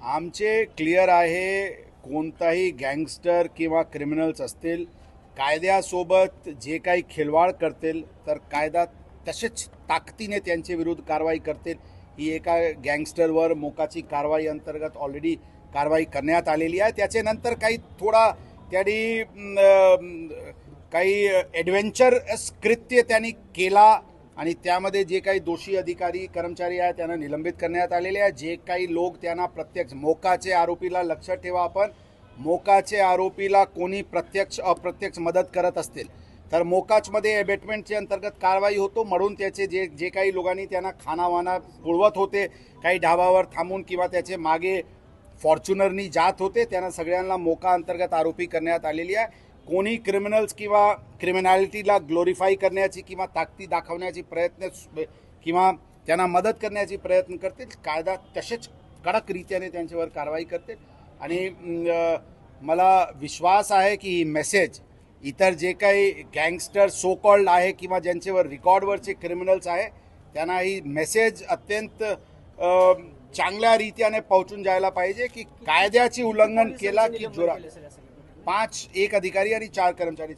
आमचे क्लिअर आहे, कोणताही गँगस्टर किंवा क्रिमिनल्स असतील कायद्यासोबत जे काही खिलवाड करतील तर कायदा तसेच ताकदीने त्यांच्या विरुद्ध कारवाई करतील। ही एका गँगस्टरवर मोकाची कारवाई अंतर्गत ऑलरेडी कारवाई करण्यात आलेली आहे। त्याच्यानंतर काही थोडा त्यांनी काही ॲडव्हेंचरस कृत्य त्यांनी केला आणि त्यामध्ये जे काही दोषी अधिकारी कर्मचारी आहेत त्यांना निलंबित करण्यात आलेले आहे। जे काही लोक त्यांना प्रत्यक्ष मोकाचे आरोपीला लक्षात ठेवा, आपण मोकाचे आरोपीला कोणी प्रत्यक्ष अप्रत्यक्ष मदत करत असतील तर मोकाचमध्ये अबेटमेंटचे अंतर्गत कारवाई होतो। म्हणून त्याचे जे जे काही लोकांनी त्यांना खानावाना पुरवत होते, काही ढाबावर थांबून किंवा त्याचे मागे फॉर्च्युनरनी जात होते, त्यांना सगळ्यांना मोका अंतर्गत आरोपी करण्यात आलेली आहे। कोणी क्रिमिनल्स किंवा क्रिमिनॅलिटीला ग्लोरीफाय करण्याची किंवा ताकदी दाखवण्याची प्रयत्न किंवा त्यांना मदत करण्याची प्रयत्न करतील, कायदा तसेच कडक रीतीने त्यांच्यावर कारवाई करतील। आणि मला विश्वास आहे की ही मेसेज इतर जे काही गँगस्टर सो कॉल्ड आहे किंवा ज्यांच्यावर रेकॉर्डवरचे क्रिमिनल्स आहे त्यांना ही मेसेज अत्यंत चांगल्या रीतीने पोहोचून जायला पाहिजे की कायद्याची उल्लंघन केला की जोरा 5 एक अधिकारी आणि 4 कर्मचारी